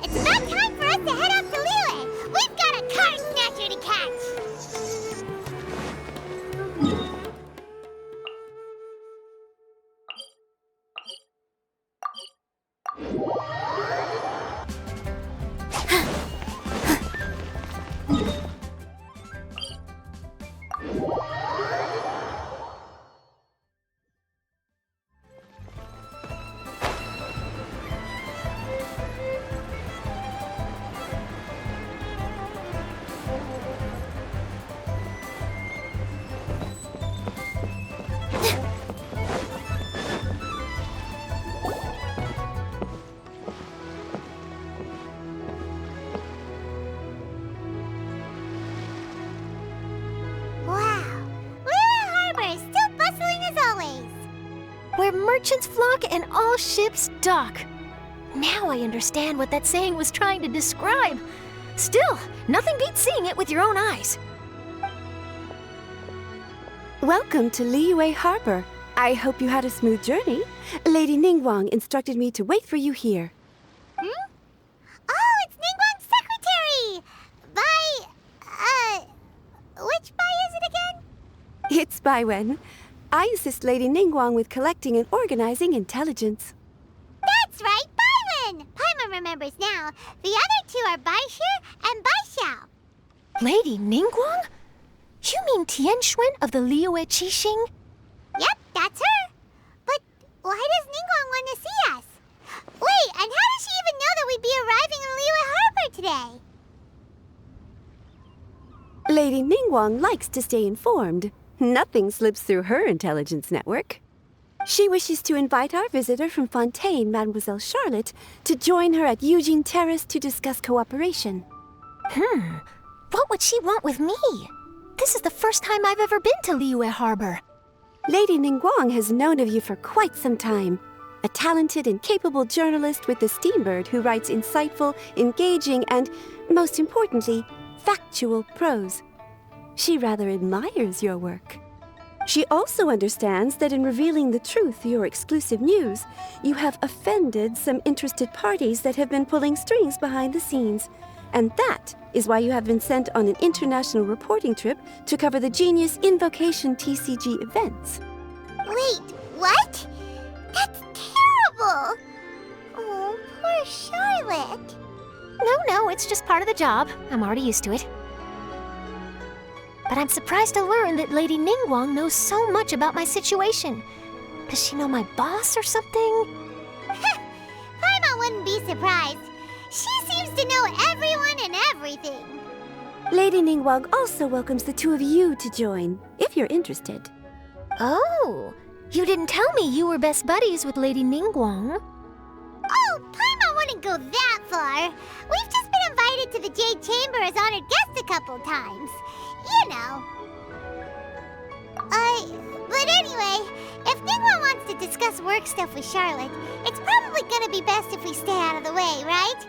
It's about time for us to head out to Liyue. We've got a card snatcher to catch. Where merchants flock and all ships dock. Now I understand what that saying was trying to describe. Still, nothing beats seeing it with your own eyes. Welcome to Liyue Harbor. I hope you had a smooth journey. Lady Ningguang instructed me to wait for you here. Hmm? Oh, it's Ningguang's secretary! Which Bai is it again? It's Baiwen. I assist Lady Ningguang with collecting and organizing intelligence. That's right, Baiwen! Paimon remembers now. The other two are Baishir and Baishao. Lady Ningguang? You mean Tianxuan of the Liyue Qixing? Yep, that's her. But why does Ningguang want to see us? Wait, and how does she even know that we'd be arriving in Liyue Harbor today? Lady Ningguang likes to stay informed. Nothing slips through her intelligence network. She wishes to invite our visitor from Fontaine, Mademoiselle Charlotte, to join her at Eugene Terrace to discuss cooperation. What would she want with me? This is the first time I've ever been to Liyue Harbor. Lady Ningguang has known of you for quite some time. A talented and capable journalist with the Steambird who writes insightful, engaging, and, most importantly, factual prose. She rather admires your work. She also understands that in revealing the truth through your exclusive news, you have offended some interested parties that have been pulling strings behind the scenes. And that is why you have been sent on an international reporting trip to cover the Genius Invokation TCG events. Wait, what? That's terrible! Oh, poor Charlotte. No, it's just part of the job. I'm already used to it. But I'm surprised to learn that Lady Ningguang knows so much about my situation. Does she know my boss or something? Paimon wouldn't be surprised. She seems to know everyone and everything. Lady Ningguang also welcomes the two of you to join, if you're interested. Oh, you didn't tell me you were best buddies with Lady Ningguang. Oh, Paimon wouldn't go that far. We've just been invited to the Jade Chamber as honored guests a couple times. You know. But anyway, if Ningguang wants to discuss work stuff with Charlotte, it's probably gonna be best if we stay out of the way, right?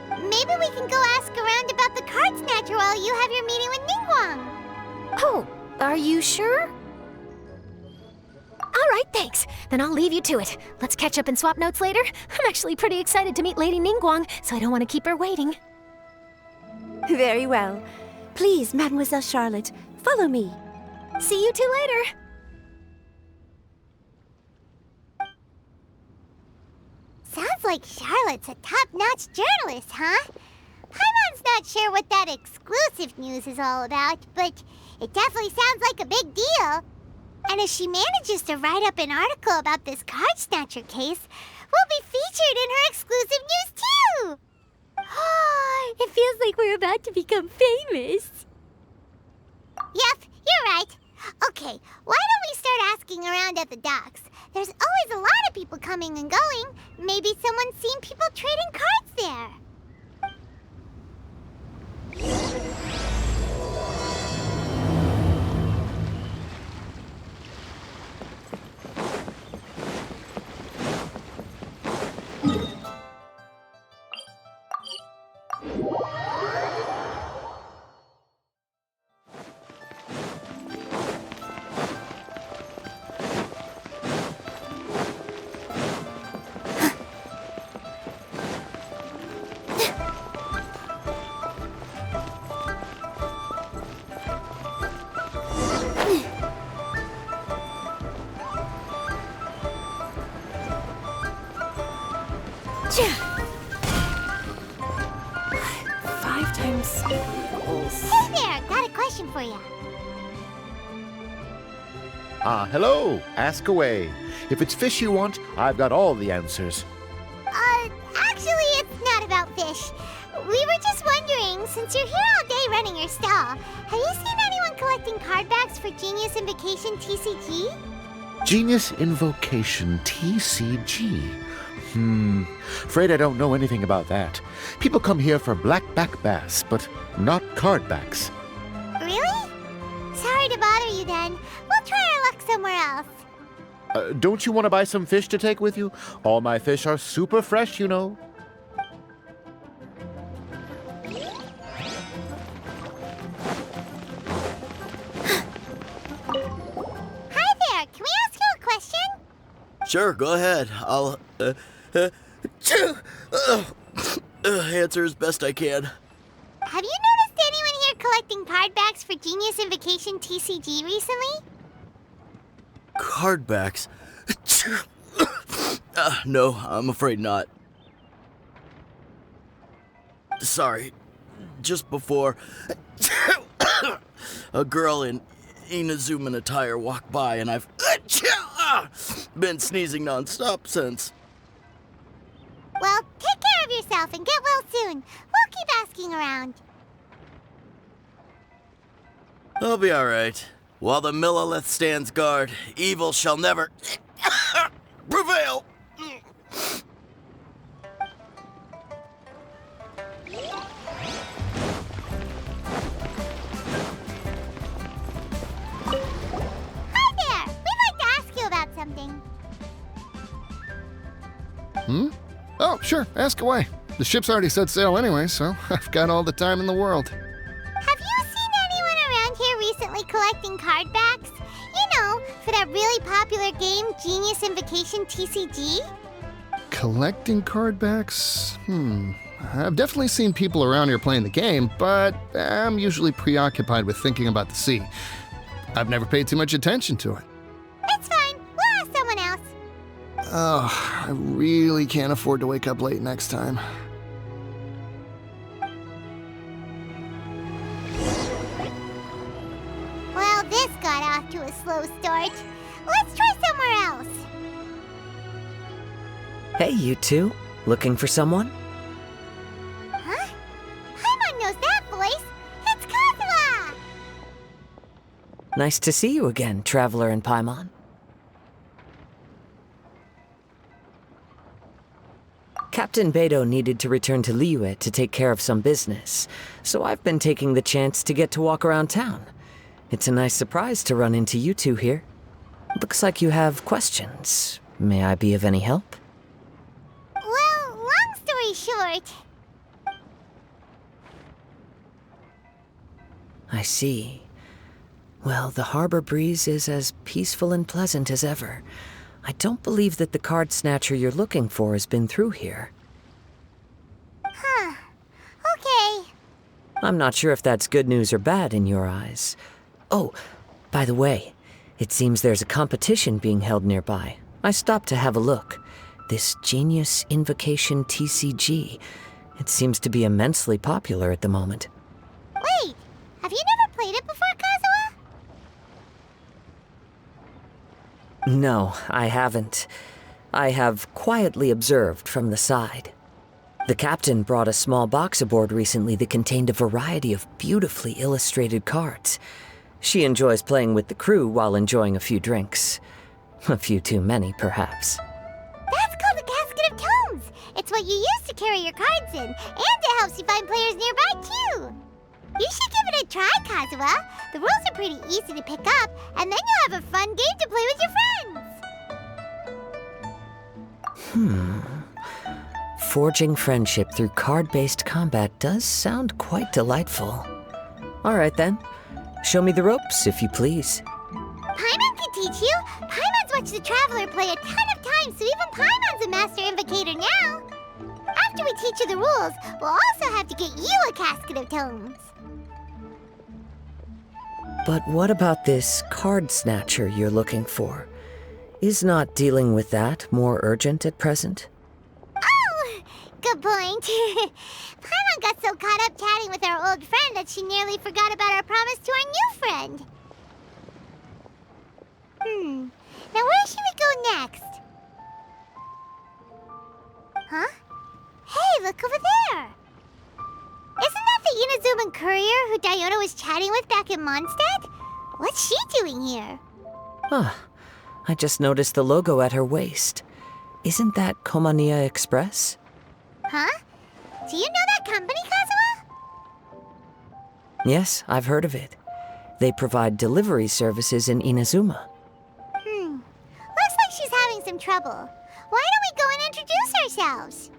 Maybe we can go ask around about the card snatcher while you have your meeting with Ningguang. Oh, are you sure? All right, thanks. Then I'll leave you to it. Let's catch up and swap notes later. I'm actually pretty excited to meet Lady Ningguang, so I don't want to keep her waiting. Very well. Please, Mademoiselle Charlotte, follow me. See you two later. Sounds like Charlotte's a top-notch journalist, huh? Paimon's not sure what that exclusive news is all about, but it definitely sounds like a big deal. And if she manages to write up an article about this card snatcher case, we'll be featured in her exclusive news too! It feels like we're about to become famous. Yep, you're right. Okay, why don't we start asking around at the docks? There's always a lot of people coming and going. Maybe someone's seen people trading cards there. 5 times equals... Hey there, got a question for you. Hello. Ask away. If it's fish you want, I've got all the answers. Actually, it's not about fish. We were just wondering, since you're here all day running your stall, have you seen anyone collecting card backs for Genius Invocation TCG? Genius Invocation TCG. Afraid I don't know anything about that. People come here for blackback bass, but not card backs. Really? Sorry to bother you then. We'll try our luck somewhere else. Don't you want to buy some fish to take with you? All my fish are super fresh, you know. Hi there, can we ask you a question? Sure, go ahead. I'll, answer as best I can. Have you noticed anyone here collecting card backs for Genius Invocation TCG recently? Card backs? No, I'm afraid not. Sorry. Just before, a girl in Inazuman attire walked by, and I've been sneezing nonstop since. Well, take care of yourself and get well soon. We'll keep asking around. I'll be alright. While the Millilith stands guard, evil shall never prevail. Hi there! We'd like to ask you about something. Oh, sure, ask away. The ship's already set sail anyway, so I've got all the time in the world. Have you seen anyone around here recently collecting card backs? You know, for that really popular game, Genius Invocation TCG? Collecting card backs? I've definitely seen people around here playing the game, but I'm usually preoccupied with thinking about the sea. I've never paid too much attention to it. It's fine. We'll ask someone else. Oh, I really can't afford to wake up late next time. Well, this got off to a slow start. Let's try somewhere else. Hey, you two. Looking for someone? Huh? Paimon knows that voice. It's Kazuha! Nice to see you again, Traveler and Paimon. Captain Beidou needed to return to Liyue to take care of some business, so I've been taking the chance to get to walk around town. It's a nice surprise to run into you two here. Looks like you have questions. May I be of any help? Well, long story short, I see. Well, the harbor breeze is as peaceful and pleasant as ever. I don't believe that the card snatcher you're looking for has been through here. huh. Okay. I'm not sure if that's good news or bad in your eyes. Oh, by the way, it seems there's a competition being held nearby. I stopped to have a look. This Genius Invocation TCG. It seems to be immensely popular at the moment. Wait, have you never played it before, Kazuha? No, I haven't. I have quietly observed from the side. The captain brought a small box aboard recently that contained a variety of beautifully illustrated cards. She enjoys playing with the crew while enjoying a few drinks. A few too many, perhaps. That's called a casket of tomes. It's what you use to carry your cards in, and it helps you find players nearby, too. You should give it a try, Kazuha. The rules are pretty easy to pick up, and then you'll have a fun game to play with your friends. Forging friendship through card-based combat does sound quite delightful. All right, then. Show me the ropes, if you please. Paimon can teach you. Paimon's watched the Traveler play a ton of times, so even Paimon's a master invocator now. After we teach you the rules, we'll also have to get you a casket of tomes. But what about this card snatcher you're looking for? Is not dealing with that more urgent at present? Oh, Good point. Paimon got so caught up chatting with our old friend that she nearly forgot about our promise to our new friend. Now where should we go next? Huh? Hey, look over there! Isn't that the Inazuman courier who Diona was chatting with back in Mondstadt? What's she doing here? Huh. I just noticed the logo at her waist. Isn't that Komania Express? Huh? Do you know that company, Kazuha? Yes, I've heard of it. They provide delivery services in Inazuma. Looks like she's having some trouble. Why don't we go and introduce ourselves?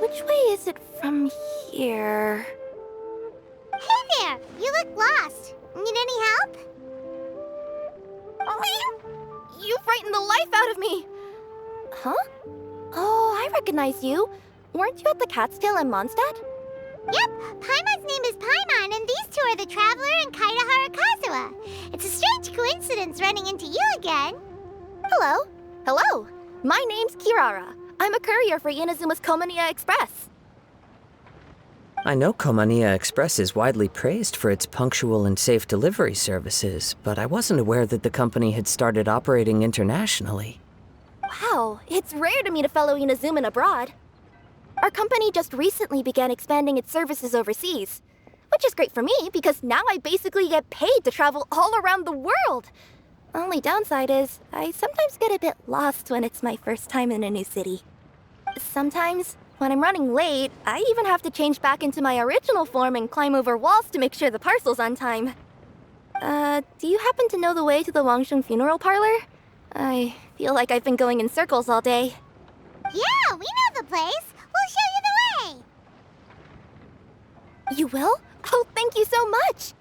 Which way is it from here? Hey there! You look lost. Need any help? You frightened the life out of me! Huh? Oh, I recognize you. Weren't you at the Catskill in Mondstadt? Yep, Paimon's name is Paimon, and these two are the Traveler and Kaidahara Kazuha. It's a strange coincidence running into you again. Hello. Hello. My name's Kirara. I'm a courier for Inazuma's Komania Express. I know Komania Express is widely praised for its punctual and safe delivery services, but I wasn't aware that the company had started operating internationally. Wow, it's rare to meet a fellow Inazuman abroad. Our company just recently began expanding its services overseas, which is great for me because now I basically get paid to travel all around the world. Only downside is I sometimes get a bit lost when it's my first time in a new city. Sometimes, when I'm running late, I even have to change back into my original form and climb over walls to make sure the parcel's on time. Do you happen to know the way to the Wangsheng funeral parlor? I feel like I've been going in circles all day. Yeah, we know the place. We'll show you the way. You will? Oh, thank you so much!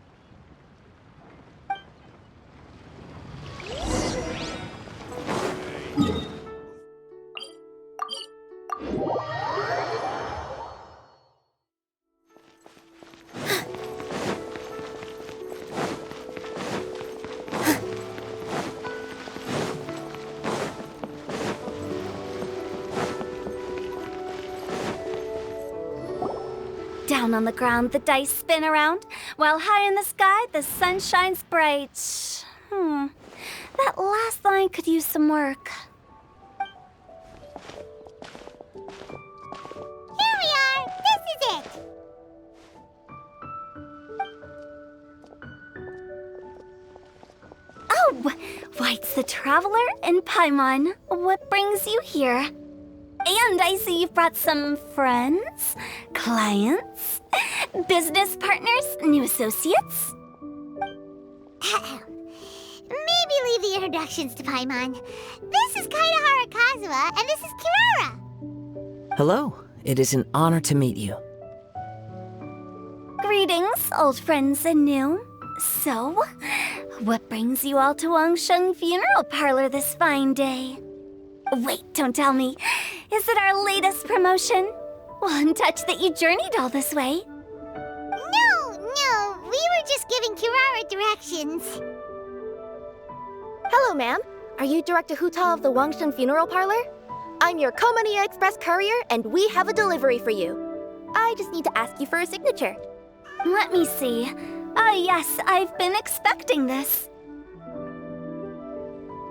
Down on the ground, the dice spin around, while high in the sky, the sun shines bright. That last line could use some work. Here we are. This is it. Oh, why, it's the Traveler and Paimon. What brings you here? And I see you've brought some friends, clients, business partners, new associates. Maybe leave the introductions to Paimon. This is Kaidahara Kazuha, and this is Kirara. Hello. It is an honor to meet you. Greetings, old friends and new. So, what brings you all to Wangsheng Funeral Parlor this fine day? Wait, don't tell me. Is it our latest promotion? Well, I'm touched that you journeyed all this way. No, we were just giving Kirara directions. Hello, ma'am. Are you Director Huta of the Wangsheng Funeral Parlor? I'm your Komania Express courier, and we have a delivery for you. I just need to ask you for a signature. Let me see. Ah, yes, I've been expecting this.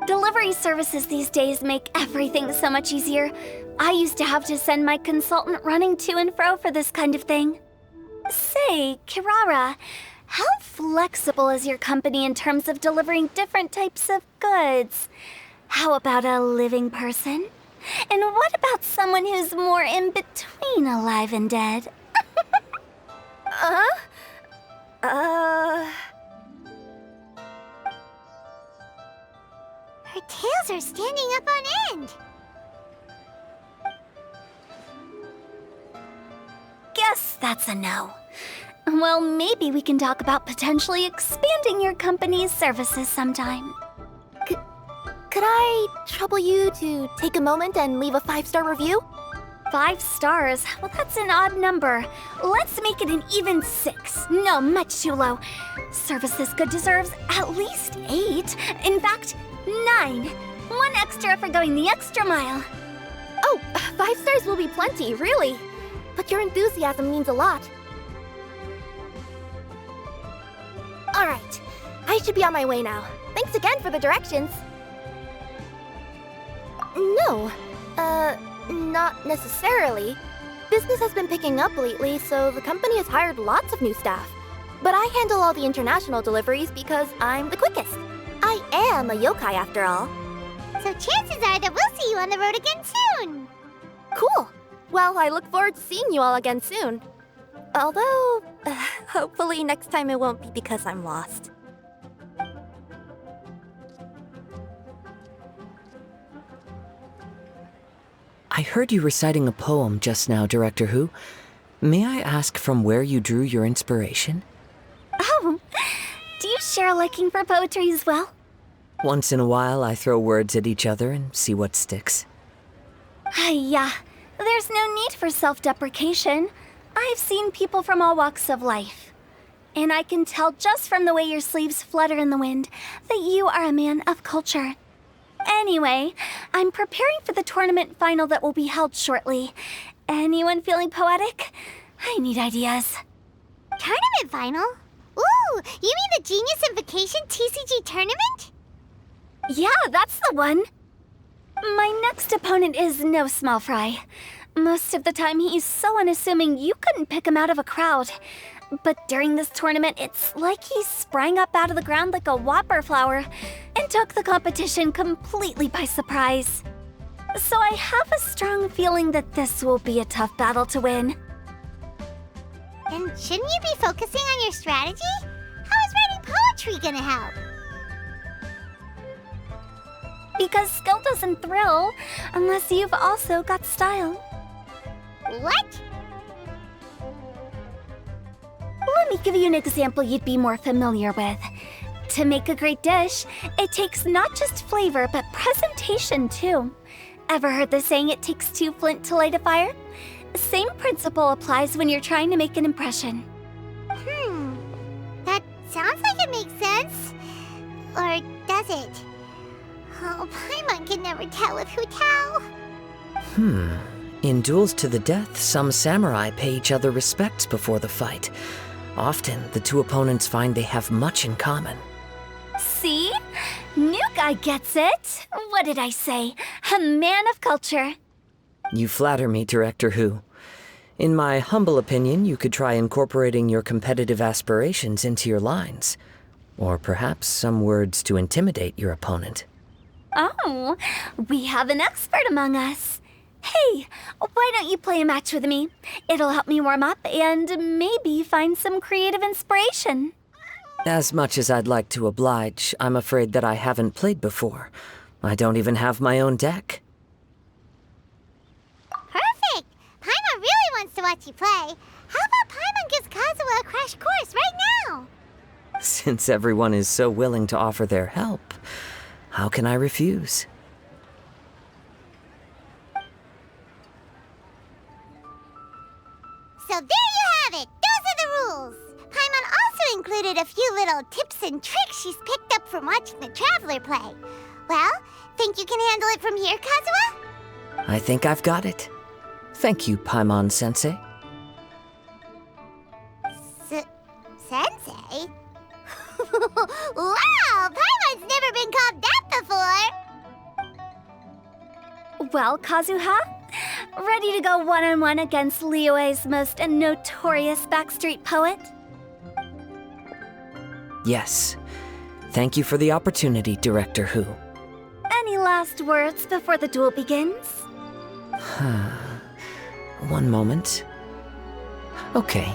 Delivery services these days make everything so much easier. I used to have to send my consultant running to and fro for this kind of thing. Say, Kirara, how flexible is your company in terms of delivering different types of goods? How about a living person? And what about someone who's more in between alive and dead? Her tails are standing up on end. Guess that's a no. Well, maybe we can talk about potentially expanding your company's services sometime. Could I trouble you to take a moment and leave a 5-star review? 5 stars? Well, that's an odd number. Let's make it an even 6. No, much too low. Service this good deserves at least 8. In fact, 9. 1 extra for going the extra mile. Oh, 5 stars will be plenty, really. But your enthusiasm means a lot. Alright, I should be on my way now. Thanks again for the directions. No, not necessarily. Business has been picking up lately, so the company has hired lots of new staff. But I handle all the international deliveries because I'm the quickest. I am a yokai after all. So chances are that we'll see you on the road again soon. Cool. Well, I look forward to seeing you all again soon. Although, hopefully next time it won't be because I'm lost. I heard you reciting a poem just now, Director Who. May I ask from where you drew your inspiration? Oh, do you share a liking for poetry as well? Once in a while, I throw words at each other and see what sticks. Yeah, there's no need for self-deprecation. I've seen people from all walks of life. And I can tell just from the way your sleeves flutter in the wind that you are a man of culture. Anyway, I'm preparing for the tournament final that will be held shortly. Anyone feeling poetic? I need ideas. Tournament final? Ooh, you mean the Genius Invocation TCG tournament? Yeah, that's the one. My next opponent is no small fry. Most of the time he's so unassuming you couldn't pick him out of a crowd. But during this tournament, it's like he sprang up out of the ground like a whopper flower and took the competition completely by surprise. So I have a strong feeling that this will be a tough battle to win. Then shouldn't you be focusing on your strategy? How is writing poetry gonna help? Because skill doesn't thrill unless you've also got style. What? Let me give you an example you'd be more familiar with. To make a great dish, it takes not just flavor, but presentation too. Ever heard the saying, it takes 2 flint to light a fire? Same principle applies when you're trying to make an impression. That sounds like it makes sense. Or does it? Oh, Paimon can never tell with Hu Tao. In duels to the death, some samurai pay each other respects before the fight. Often, the two opponents find they have much in common. See? New guy gets it. What did I say? A man of culture. You flatter me, Director Who. In my humble opinion, you could try incorporating your competitive aspirations into your lines. Or perhaps some words to intimidate your opponent. Oh, we have an expert among us. Hey, why don't you play a match with me? It'll help me warm up and maybe find some creative inspiration. As much as I'd like to oblige, I'm afraid that I haven't played before. I don't even have my own deck. Perfect! Paimon really wants to watch you play. How about Paimon gives Kazuha a crash course right now? Since everyone is so willing to offer their help, how can I refuse? So there you have it! Those are the rules! Paimon also included a few little tips and tricks she's picked up from watching the Traveler play. Well, think you can handle it from here, Kazuha? I think I've got it. Thank you, Paimon-sensei. Sensei? Wow! Paimon's never been called that before! Well, Kazuha, ready to go one-on-one against Liyue's most notorious backstreet poet? Yes. Thank you for the opportunity, Director Who. Any last words before the duel begins? One moment. Okay,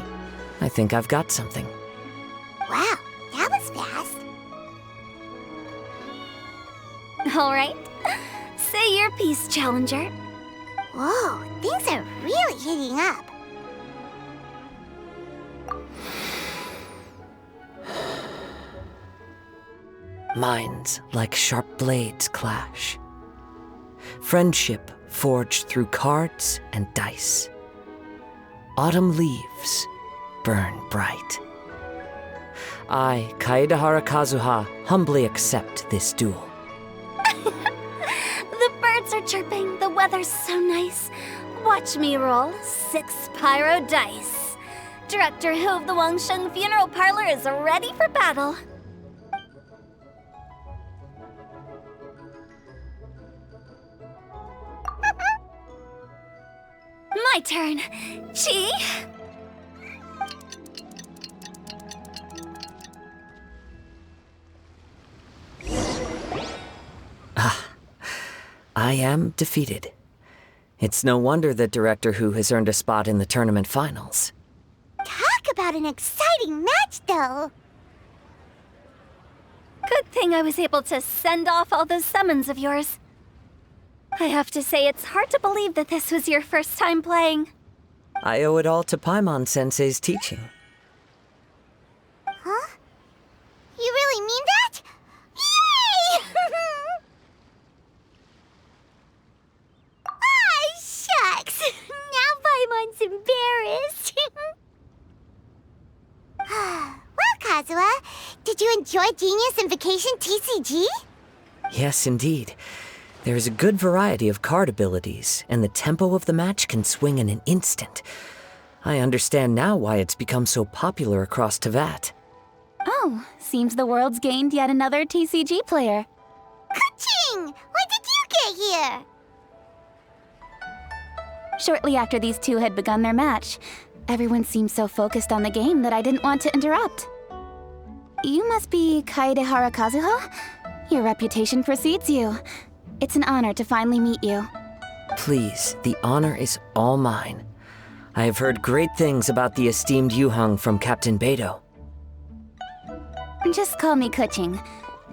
I think I've got something. Wow, that was fast. All right. Say your piece, Challenger. Whoa, things are really heating up. Minds like sharp blades clash. Friendship forged through cards and dice. Autumn leaves burn bright. I, Kaedehara Kazuha, humbly accept this duel. The birds are chirping, the weather's so nice. Watch me roll 6 pyro dice. Director Hu of the Wangsheng Funeral Parlor is ready for battle. My turn. Chi? I am defeated. It's no wonder that Director Hu has earned a spot in the tournament finals. Talk about an exciting match, though. Good thing I was able to send off all those summons of yours. I have to say, it's hard to believe that this was your first time playing. I owe it all to Paimon-sensei's teaching. Huh? You really mean that? Yay! Ah, shucks! Now Paimon's embarrassed. Well, Kazuha, did you enjoy Genius Invocation TCG? Yes, indeed. There is a good variety of card abilities, and the tempo of the match can swing in an instant. I understand now why it's become so popular across Teyvat. Oh, seems the world's gained yet another TCG player. Ka-ching! When did you get here? Shortly after these two had begun their match, everyone seemed so focused on the game that I didn't want to interrupt. You must be Kaedehara Kazuha? Your reputation precedes you. It's an honor to finally meet you. Please, the honor is all mine. I have heard great things about the esteemed Yuheng from Captain Beidou. Just call me Kuching.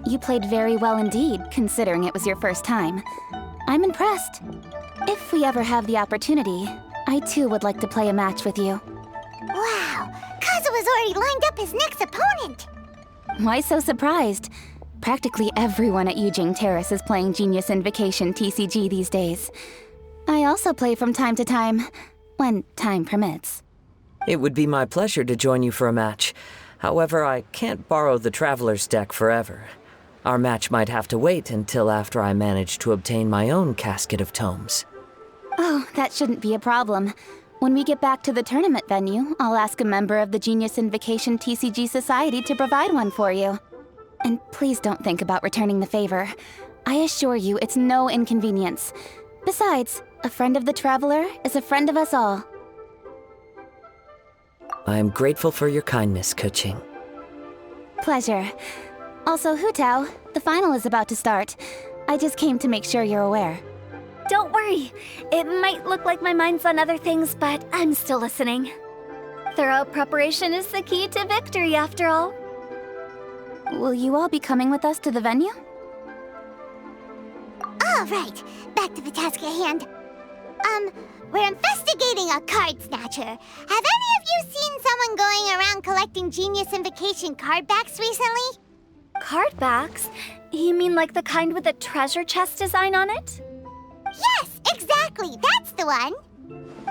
You played very well indeed, considering it was your first time. I'm impressed. If we ever have the opportunity, I too would like to play a match with you. Wow, Kazuha's already lined up his next opponent. Why so surprised? Practically everyone at Yujing Terrace is playing Genius Invocation TCG these days. I also play from time to time, when time permits. It would be my pleasure to join you for a match. However, I can't borrow the Traveler's deck forever. Our match might have to wait until after I manage to obtain my own casket of tomes. Oh, that shouldn't be a problem. When we get back to the tournament venue, I'll ask a member of the Genius Invocation TCG Society to provide one for you. And please don't think about returning the favor. I assure you it's no inconvenience. Besides, a friend of the Traveler is a friend of us all. I am grateful for your kindness, Kuching. Pleasure. Also, Hu Tao, the final is about to start. I just came to make sure you're aware. Don't worry. It might look like my mind's on other things, but I'm still listening. Thorough preparation is the key to victory, after all. Will you all be coming with us to the venue? All right, back to the task at hand. We're investigating a card snatcher. Have any of you seen someone going around collecting Genius Invocation card backs recently? Card backs? You mean like the kind with a treasure chest design on it? Yes, exactly, that's the one.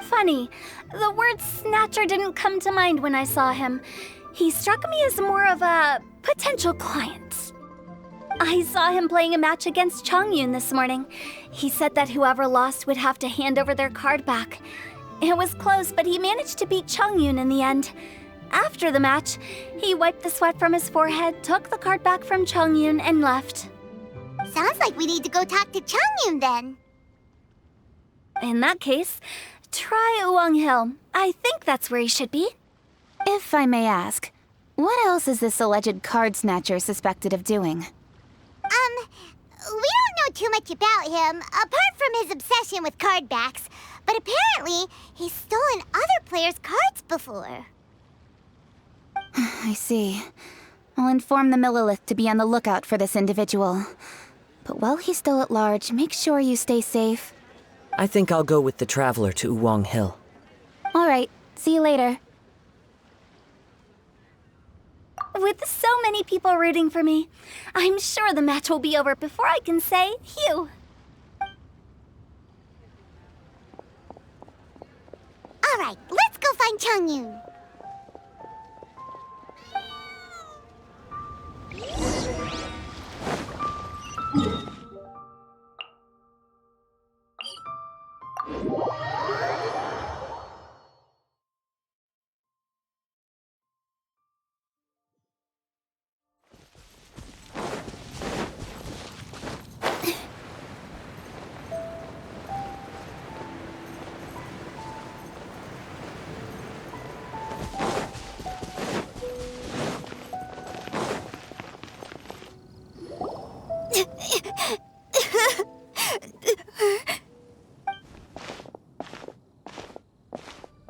Funny, the word snatcher didn't come to mind when I saw him. He struck me as more of a potential client. I saw him playing a match against Chongyun this morning. He said that whoever lost would have to hand over their card back. It was close, but he managed to beat Chongyun in the end. After the match, he wiped the sweat from his forehead, took the card back from Chongyun, and left. Sounds like we need to go talk to Chongyun then. In that case, try Uwang Hill. I think that's where he should be. If I may ask, what else is this alleged card snatcher suspected of doing? We don't know too much about him, apart from his obsession with card backs. But apparently, he's stolen other players' cards before. I see. I'll inform the Millilith to be on the lookout for this individual. But while he's still at large, make sure you stay safe. I think I'll go with the Traveler to Uwang Hill. All right, see you later. With so many people rooting for me, I'm sure the match will be over before I can say phew. All right, let's go find Changyun.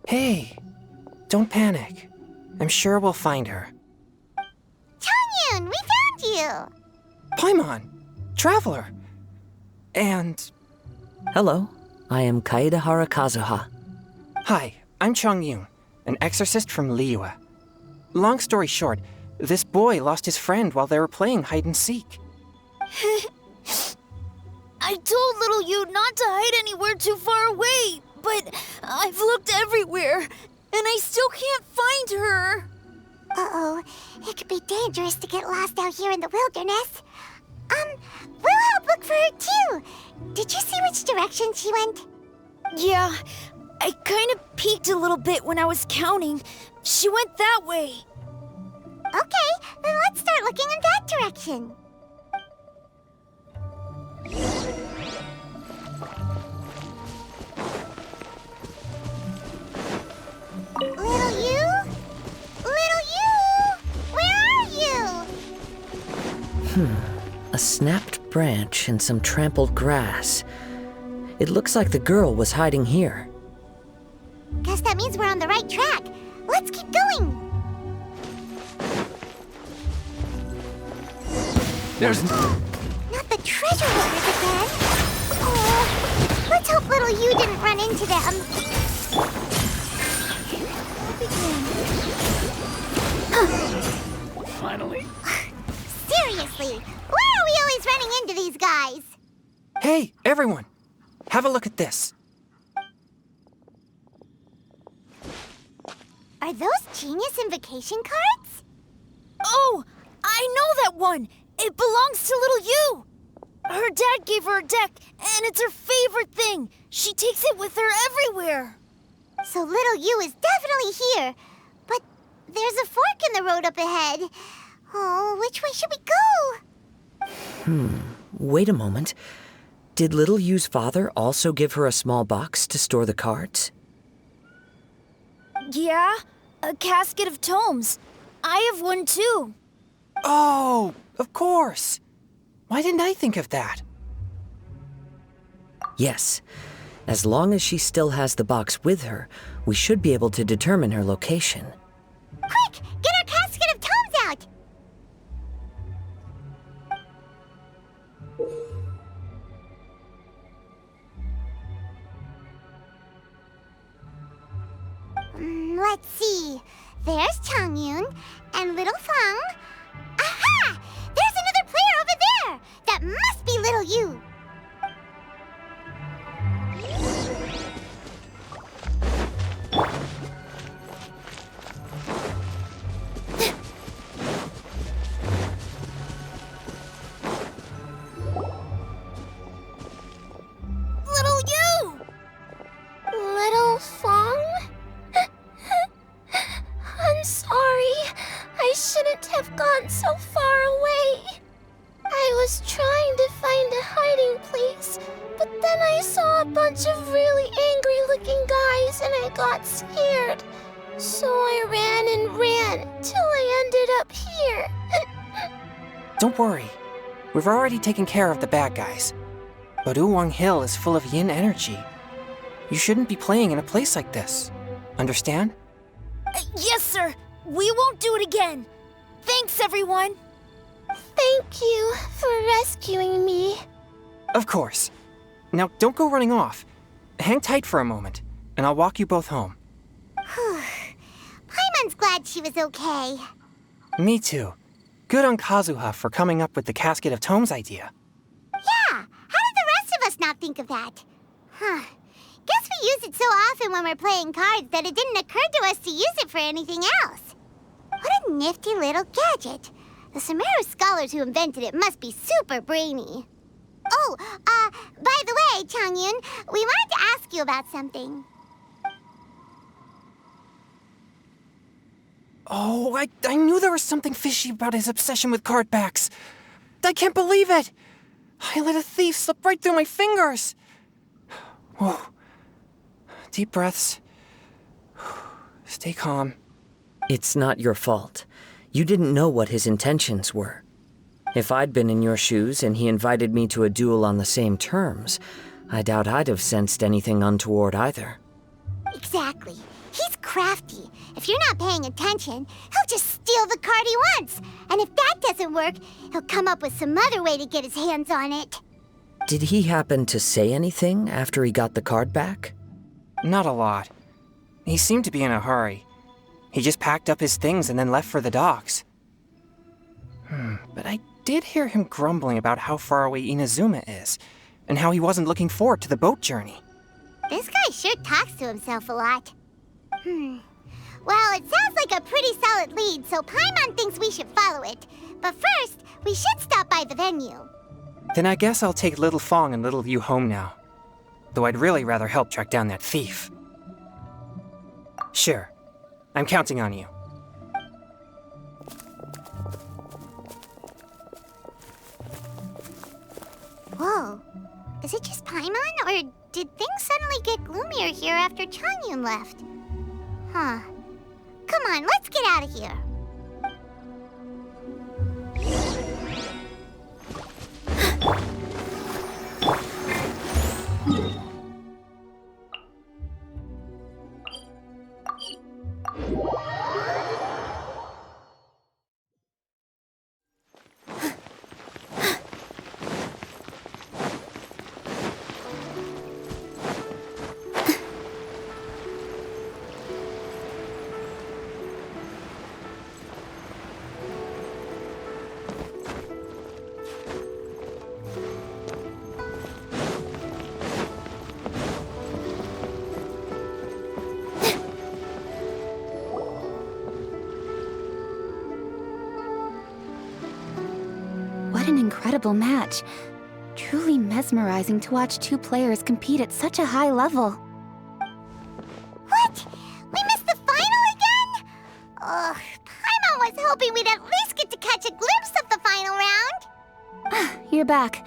Hey, don't panic. I'm sure we'll find her. Changyun, we found you! Paimon, Traveler. And... Hello, I am Kaedahara Kazuha. Hi, I'm Changyun, an exorcist from Liyue. Long story short, this boy lost his friend while they were playing hide and seek. I told little you not to hide anywhere too far away, but I've looked everywhere, and I still can't find her. Uh-oh, it could be dangerous to get lost out here in the wilderness. We'll help look for her too. Did you see which direction she went? Yeah, I kind of peeked a little bit when I was counting. She went that way. Okay, then let's start looking in that direction. Little you? Little you? Where are you? A snapped branch and some trampled grass. It looks like the girl was hiding here. Guess that means we're on the right track. Let's keep going. There's... Not the treasure hoarders again. Oh, let's hope little you didn't run into them. Finally. Seriously, why are we always running into these guys? Hey, everyone! Have a look at this. Are those genius invocation cards? Oh, I know that one. It belongs to little you. Her dad gave her a deck, and it's her favorite thing. She takes it with her everywhere. So little you is definitely here. But there's a fork in the road up ahead. Oh, which way should we go? Wait a moment. Did Little Yu's father also give her a small box to store the cards? Yeah, a casket of tomes. I have one too. Oh, of course. Why didn't I think of that? Yes. As long as she still has the box with her, we should be able to determine her location. Quick, get our casket of tomes out! Let's see. There's Changyun and Little Fang. Aha! There's another player over there! That must be Little You! Little you! Little Fang? I'm sorry. I shouldn't have gone so far away. I was trying to find a hiding place, but then I saw a bunch of really angry-looking guys and I got scared. So I ran till I ended up here. Don't worry. We've already taken care of the bad guys. But Uwang Hill is full of yin energy. You shouldn't be playing in a place like this. Understand? Yes, sir. We won't do it again. Thanks, everyone. Thank you for rescuing me. Of course. Now, don't go running off. Hang tight for a moment, and I'll walk you both home. Paimon's glad she was okay. Me too. Good on Kazuha for coming up with the Casket of Tomes idea. Yeah, how did the rest of us not think of that? Huh. Guess we use it so often when we're playing cards that it didn't occur to us to use it for anything else. What a nifty little gadget. The Sumeru scholars who invented it must be super brainy. Oh, by the way, Changyun, we wanted to ask you about something. Oh, I knew there was something fishy about his obsession with card backs. I can't believe it! I let a thief slip right through my fingers! Whoa. Deep breaths. Stay calm. It's not your fault. You didn't know what his intentions were. If I'd been in your shoes and he invited me to a duel on the same terms, I doubt I'd have sensed anything untoward either. Exactly. He's crafty. If you're not paying attention, he'll just steal the card he wants. And if that doesn't work, he'll come up with some other way to get his hands on it. Did he happen to say anything after he got the card back? Not a lot. He seemed to be in a hurry. He just packed up his things and then left for the docks. But I did hear him grumbling about how far away Inazuma is, and how he wasn't looking forward to the boat journey. This guy sure talks to himself a lot. Well, it sounds like a pretty solid lead, so Paimon thinks we should follow it. But first, we should stop by the venue. Then I guess I'll take Little Fong and Little Yu home now. Though I'd really rather help track down that thief. Sure. I'm counting on you. Whoa. Is it just Paimon, or did things suddenly get gloomier here after Changyun left? Huh. Come on, let's get out of here. What an incredible match. Truly mesmerizing to watch two players compete at such a high level. What? We missed the final again? Ugh, Paimon was hoping we'd at least get to catch a glimpse of the final round. You're back.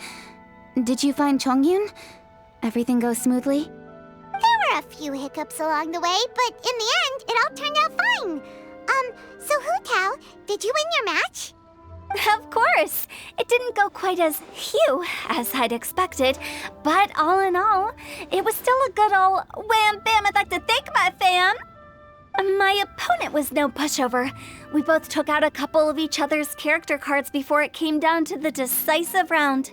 Did you find Chongyun? Everything goes smoothly? There were a few hiccups along the way, but in the end, it all turned out fine. So Hu Tao, did you win your match? Of course! It didn't go quite as phew as I'd expected, but all in all, it was still a good ol' wham bam I'd like to thank my fam! My opponent was no pushover. We both took out a couple of each other's character cards before it came down to the decisive round.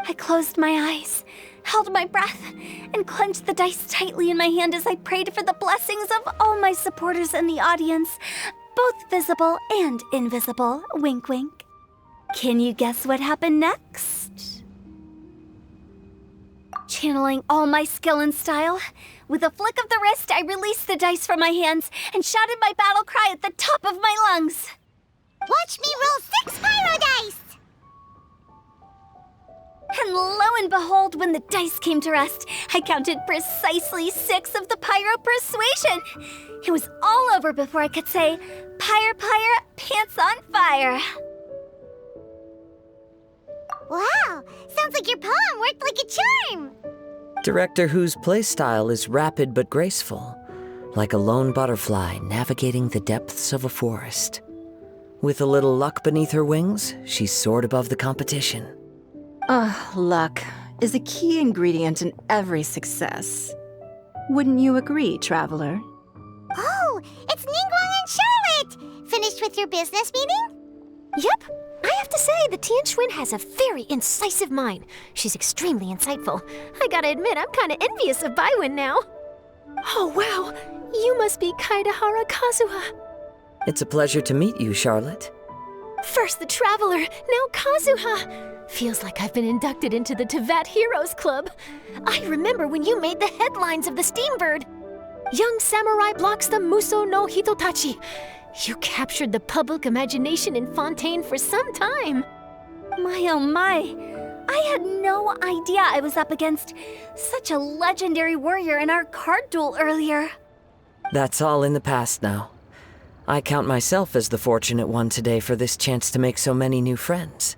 I closed my eyes, held my breath, and clenched the dice tightly in my hand as I prayed for the blessings of all my supporters in the audience, both visible and invisible, wink wink. Can you guess what happened next? Channeling all my skill and style, with a flick of the wrist, I released the dice from my hands and shouted my battle cry at the top of my lungs. Watch me roll 6 pyro dice! And lo and behold, when the dice came to rest, I counted precisely 6 of the pyro persuasion. It was all over before I could say, pyre, pants on fire. Wow, sounds like your poem worked like a charm. Director Hu's playstyle is rapid but graceful, like a lone butterfly navigating the depths of a forest. With a little luck beneath her wings, she soared above the competition. Luck is a key ingredient in every success. Wouldn't you agree, Traveler? Oh, it's Ningguang and Charlotte! Finished with your business meeting? Yep. I have to say that Tianxuan has a very incisive mind. She's extremely insightful. I gotta admit, I'm kinda envious of Baiwen now. Oh, wow. You must be Kaidahara Kazuha. It's a pleasure to meet you, Charlotte. First the Traveler, now Kazuha. Feels like I've been inducted into the Tevat Heroes Club. I remember when you made the headlines of the Steambird. Young samurai blocks the Muso no Hitotachi. You captured the public imagination in Fontaine for some time. My oh my. I had no idea I was up against such a legendary warrior in our card duel earlier. That's all in the past now. I count myself as the fortunate one today for this chance to make so many new friends.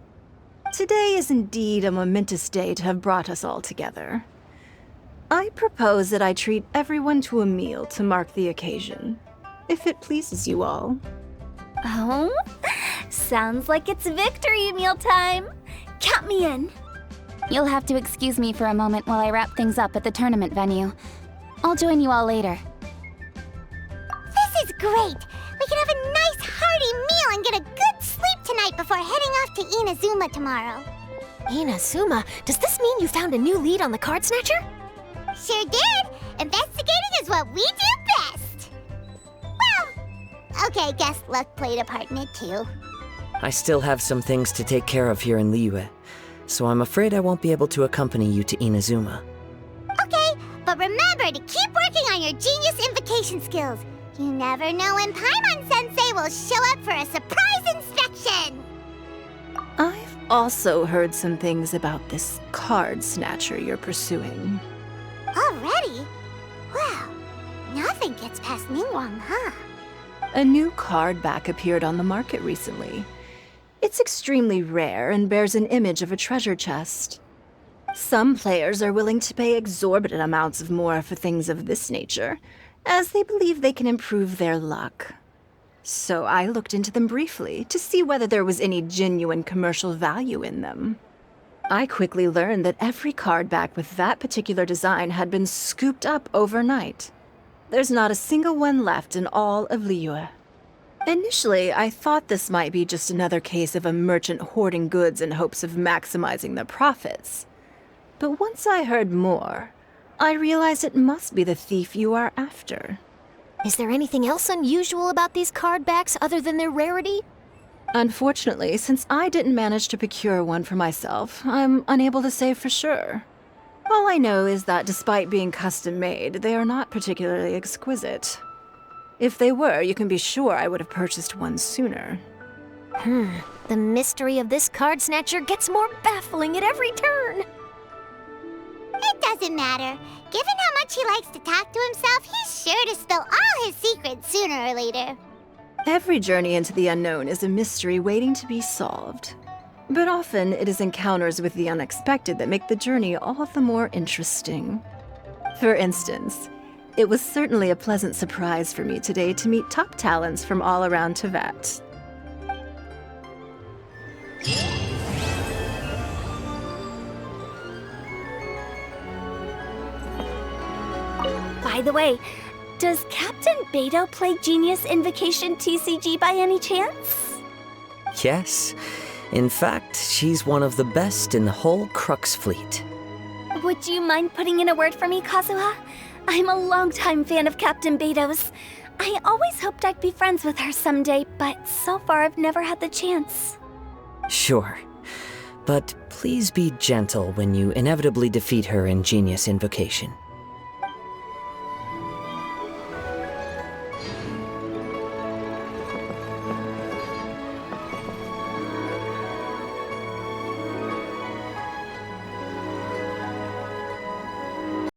Today is indeed a momentous day to have brought us all together. I propose that I treat everyone to a meal to mark the occasion, if it pleases you all. Oh? Sounds like it's victory meal time. Count me in. You'll have to excuse me for a moment while I wrap things up at the tournament venue. I'll join you all later. This is great! We can have a nice hearty meal and get a good sleep tonight before heading off to Inazuma tomorrow. Inazuma, does this mean you found a new lead on the Card Snatcher? Sure did! Investigating is what we do best! Well, okay, guess luck played a part in it too. I still have some things to take care of here in Liyue, so I'm afraid I won't be able to accompany you to Inazuma. Okay, but remember to keep working on your genius invocation skills. You never know when Paimon-sensei will show up for a surprise inspection! I've also heard some things about this card snatcher you're pursuing. Already? Wow, nothing gets past Ningguang, huh? A new card back appeared on the market recently. It's extremely rare and bears an image of a treasure chest. Some players are willing to pay exorbitant amounts of more for things of this nature, as they believe they can improve their luck. So I looked into them briefly to see whether there was any genuine commercial value in them. I quickly learned that every card back with that particular design had been scooped up overnight. There's not a single one left in all of Liyue. Initially, I thought this might be just another case of a merchant hoarding goods in hopes of maximizing their profits. But once I heard more, I realized it must be the thief you are after. Is there anything else unusual about these card backs other than their rarity? Unfortunately, since I didn't manage to procure one for myself, I'm unable to say for sure. All I know is that despite being custom-made, they are not particularly exquisite. If they were, you can be sure I would have purchased one sooner. The mystery of this card snatcher gets more baffling at every turn. It doesn't matter. Given how much he likes to talk to himself, he's sure to spill all his secrets sooner or later. Every journey into the unknown is a mystery waiting to be solved. But often it is encounters with the unexpected that make the journey all the more interesting. For instance, it was certainly a pleasant surprise for me today to meet top talents from all around Tevat. By the way, does Captain Beto play Genius Invocation TCG by any chance? Yes. In fact, she's one of the best in the whole Crux fleet. Would you mind putting in a word for me, Kazuha? I'm a longtime fan of Captain Beto's. I always hoped I'd be friends with her someday, but so far I've never had the chance. Sure. But please be gentle when you inevitably defeat her in Genius Invocation.